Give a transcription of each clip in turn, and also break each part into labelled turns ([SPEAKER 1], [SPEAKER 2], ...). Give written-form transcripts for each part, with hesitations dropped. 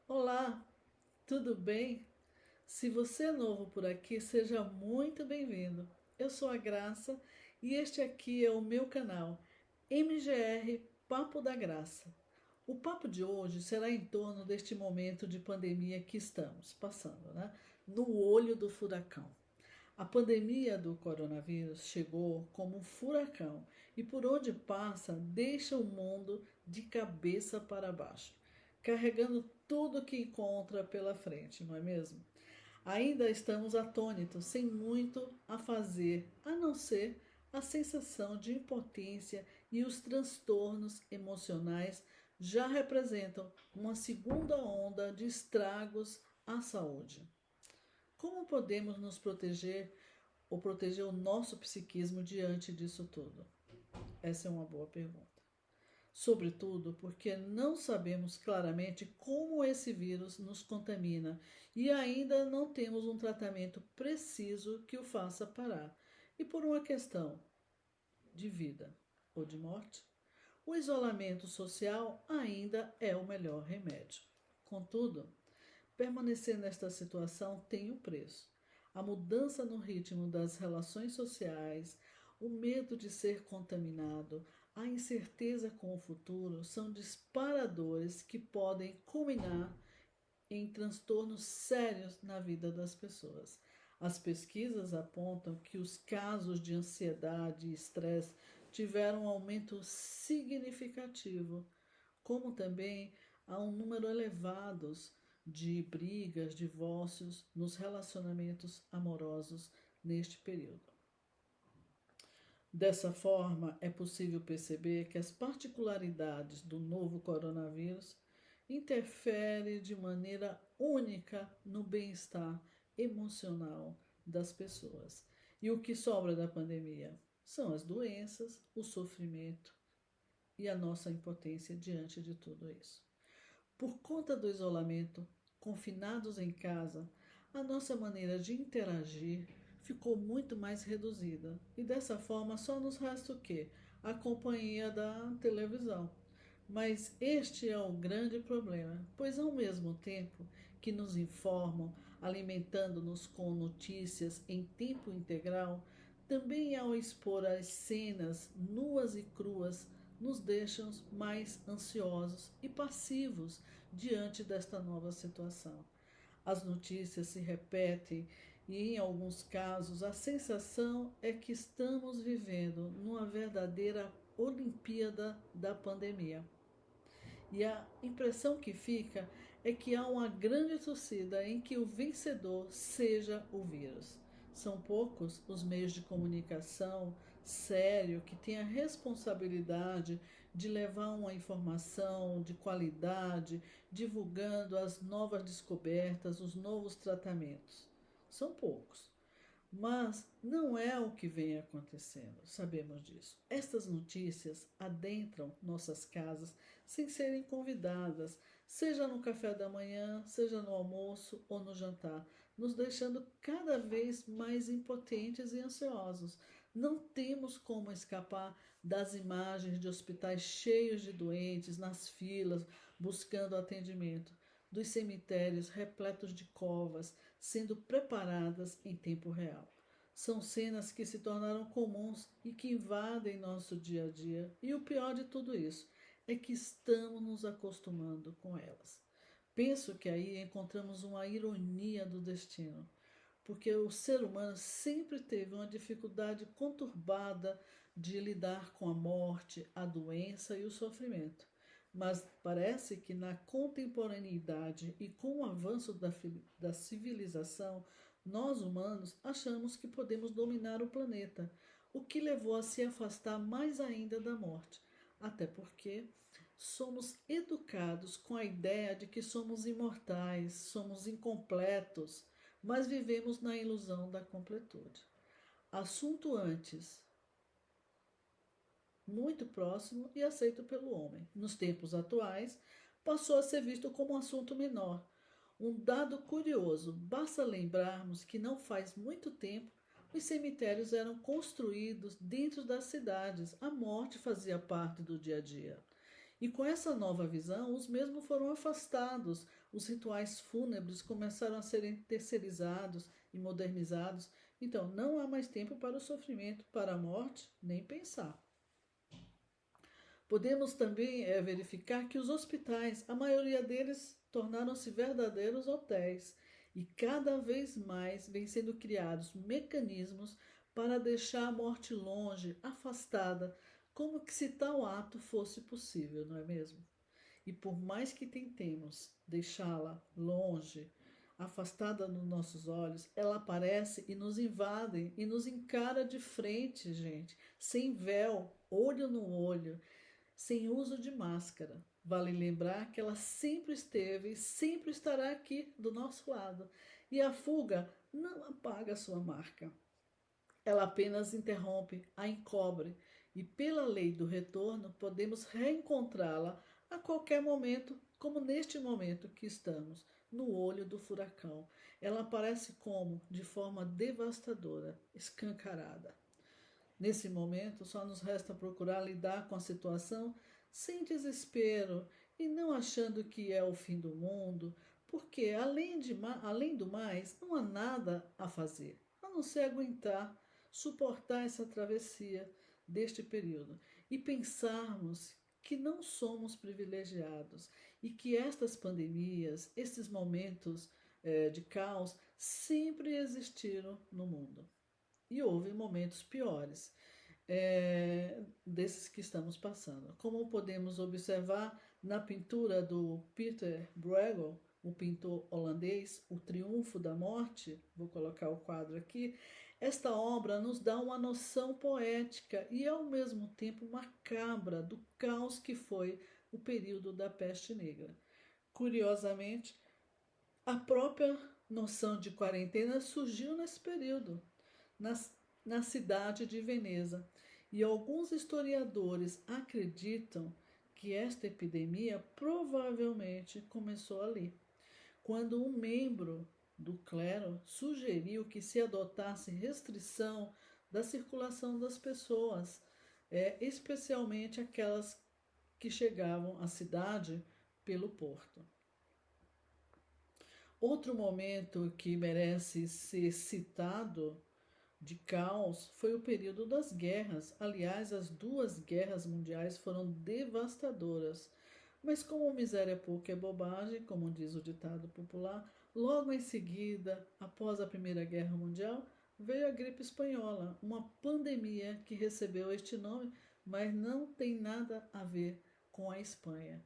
[SPEAKER 1] Olá, tudo bem? Se você é novo por aqui, seja muito bem-vindo. Eu sou a Graça e este aqui é o meu canal MGR Papo da Graça. O papo de hoje será em torno deste momento de pandemia que estamos passando, né? No olho do furacão. A pandemia do coronavírus chegou como um furacão e por onde passa deixa o mundo de cabeça para baixo, carregando tudo que encontra pela frente, não é mesmo? Ainda estamos atônitos, sem muito a fazer, a não ser a sensação de impotência e os transtornos emocionais já representam uma segunda onda de estragos à saúde. Como podemos nos proteger ou proteger o nosso psiquismo diante disso tudo? Essa é uma boa pergunta. Sobretudo porque não sabemos claramente como esse vírus nos contamina e ainda não temos um tratamento preciso que o faça parar. E por uma questão de vida ou de morte, o isolamento social ainda é o melhor remédio. Contudo, permanecer nesta situação tem um preço. A mudança no ritmo das relações sociais, o medo de ser contaminado, a incerteza com o futuro são disparadores que podem culminar em transtornos sérios na vida das pessoas. As pesquisas apontam que os casos de ansiedade e estresse tiveram um aumento significativo, como também há um número elevado de brigas, divórcios nos relacionamentos amorosos neste período. Dessa forma, é possível perceber que as particularidades do novo coronavírus interferem de maneira única no bem-estar emocional das pessoas. E o que sobra da pandemia são as doenças, o sofrimento e a nossa impotência diante de tudo isso. Por conta do isolamento, confinados em casa, a nossa maneira de interagir ficou muito mais reduzida. E dessa forma só nos resta o quê? A companhia da televisão. Mas este é o grande problema, pois ao mesmo tempo que nos informam, alimentando-nos com notícias em tempo integral, também ao expor as cenas nuas e cruas, nos deixam mais ansiosos e passivos diante desta nova situação. As notícias se repetem e, em alguns casos, a sensação é que estamos vivendo numa verdadeira Olimpíada da pandemia. E a impressão que fica é que há uma grande torcida em que o vencedor seja o vírus. São poucos os meios de comunicação sério que têm a responsabilidade de levar uma informação de qualidade, divulgando as novas descobertas, os novos tratamentos. São poucos. Mas não é o que vem acontecendo, sabemos disso. Estas notícias adentram nossas casas sem serem convidadas, seja no café da manhã, seja no almoço ou no jantar, nos deixando cada vez mais impotentes e ansiosos. Não temos como escapar das imagens de hospitais cheios de doentes, nas filas, buscando atendimento, dos cemitérios repletos de covas, sendo preparadas em tempo real. São cenas que se tornaram comuns e que invadem nosso dia a dia. E o pior de tudo isso é que estamos nos acostumando com elas. Penso que aí encontramos uma ironia do destino, porque o ser humano sempre teve uma dificuldade conturbada de lidar com a morte, a doença e o sofrimento. Mas parece que na contemporaneidade e com o avanço da civilização, nós humanos achamos que podemos dominar o planeta, o que levou a se afastar mais ainda da morte. Até porque somos educados com a ideia de que somos imortais, somos incompletos, mas vivemos na ilusão da completude. Assunto antes muito próximo e aceito pelo homem. Nos tempos atuais, passou a ser visto como um assunto menor. Um dado curioso: basta lembrarmos que não faz muito tempo os cemitérios eram construídos dentro das cidades. A morte fazia parte do dia a dia. E com essa nova visão, os mesmos foram afastados, os rituais fúnebres começaram a serem terceirizados e modernizados. Então, não há mais tempo para o sofrimento, para a morte, nem pensar. Podemos também verificar que os hospitais, a maioria deles, tornaram-se verdadeiros hotéis e cada vez mais vêm sendo criados mecanismos para deixar a morte longe, afastada, como que se tal ato fosse possível, não é mesmo? E por mais que tentemos deixá-la longe, afastada dos nossos olhos, ela aparece e nos invade e nos encara de frente, gente, sem véu, olho no olho, sem uso de máscara. Vale lembrar que ela sempre esteve e sempre estará aqui do nosso lado. E a fuga não apaga sua marca. Ela apenas interrompe, a encobre, e pela lei do retorno podemos reencontrá-la a qualquer momento, como neste momento que estamos, no olho do furacão. Ela aparece como? De forma devastadora, escancarada. Nesse momento, só nos resta procurar lidar com a situação sem desespero e não achando que é o fim do mundo, porque além do mais, não há nada a fazer, a não ser aguentar, suportar essa travessia deste período e pensarmos que não somos privilegiados e que estas pandemias, esses momentos de caos sempre existiram no mundo. E houve momentos piores desses que estamos passando. Como podemos observar na pintura do Peter Bruegel, o pintor holandês, O Triunfo da Morte, vou colocar o quadro aqui, esta obra nos dá uma noção poética e ao mesmo tempo macabra do caos que foi o período da peste negra. Curiosamente, a própria noção de quarentena surgiu nesse período, na cidade de Veneza. E alguns historiadores acreditam que esta epidemia provavelmente começou ali, quando um membro do clero sugeriu que se adotasse restrição da circulação das pessoas, especialmente aquelas que chegavam à cidade pelo porto. Outro momento que merece ser citado de caos foi o período das guerras. Aliás, as 2 guerras mundiais foram devastadoras. Mas como miséria pouca é bobagem, como diz o ditado popular, logo em seguida, após a Primeira Guerra Mundial, veio a gripe espanhola, uma pandemia que recebeu este nome, mas não tem nada a ver com a Espanha.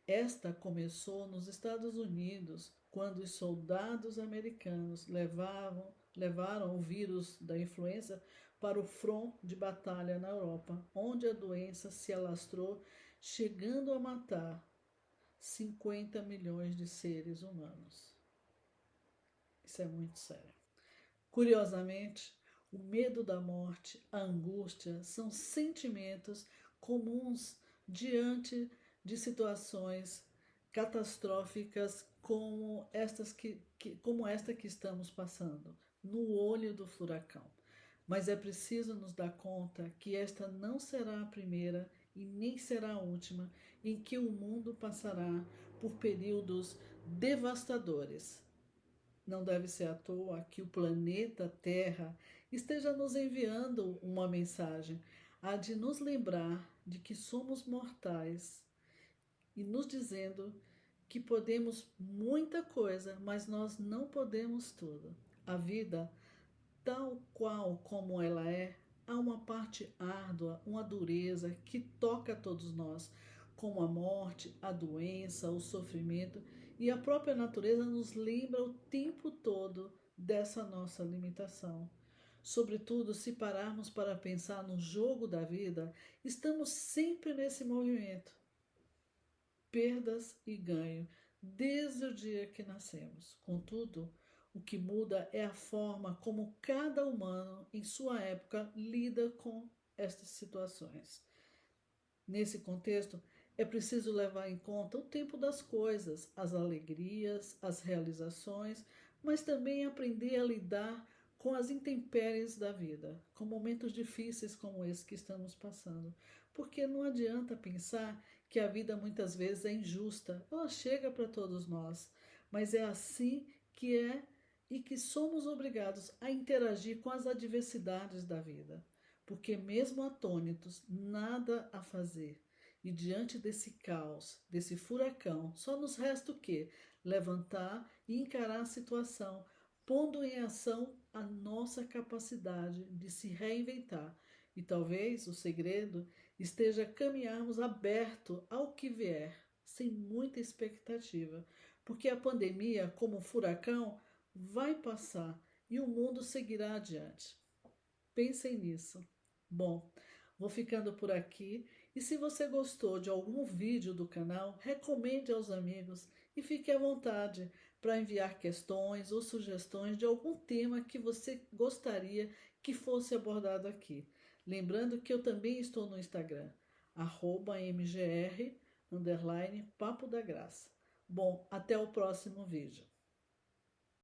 [SPEAKER 1] Esta começou nos Estados Unidos, quando os soldados americanos levaram o vírus da influenza para o front de batalha na Europa, onde a doença se alastrou, chegando a matar 50 milhões de seres humanos. Isso é muito sério. Curiosamente, o medo da morte, a angústia, são sentimentos comuns diante de situações catastróficas como esta que estamos passando, no olho do furacão. Mas é preciso nos dar conta que esta não será a primeira e nem será a última em que o mundo passará por períodos devastadores. Não deve ser à toa que o planeta Terra esteja nos enviando uma mensagem, a de nos lembrar de que somos mortais e nos dizendo que podemos muita coisa, mas nós não podemos tudo. A vida, tal qual como ela é, há uma parte árdua, uma dureza que toca a todos nós, como a morte, a doença, o sofrimento, e a própria natureza nos lembra o tempo todo dessa nossa limitação. Sobretudo, se pararmos para pensar no jogo da vida, estamos sempre nesse movimento. Perdas e ganho, desde o dia que nascemos. Contudo, o que muda é a forma como cada humano, em sua época, lida com estas situações. Nesse contexto, é preciso levar em conta o tempo das coisas, as alegrias, as realizações, mas também aprender a lidar com as intempéries da vida, com momentos difíceis como esse que estamos passando. Porque não adianta pensar que a vida muitas vezes é injusta, ela chega para todos nós, mas é assim que é e que somos obrigados a interagir com as adversidades da vida, porque mesmo atônitos, nada a fazer. E diante desse caos, desse furacão, só nos resta o quê? Levantar e encarar a situação, pondo em ação a nossa capacidade de se reinventar. E talvez o segredo esteja caminharmos aberto ao que vier, sem muita expectativa, porque a pandemia, como um furacão, vai passar e o mundo seguirá adiante. Pensem nisso. Bom, vou ficando por aqui e se você gostou de algum vídeo do canal, recomende aos amigos e fique à vontade para enviar questões ou sugestões de algum tema que você gostaria que fosse abordado aqui. Lembrando que eu também estou no Instagram, @mgr_papo da graça. Bom, até o próximo vídeo.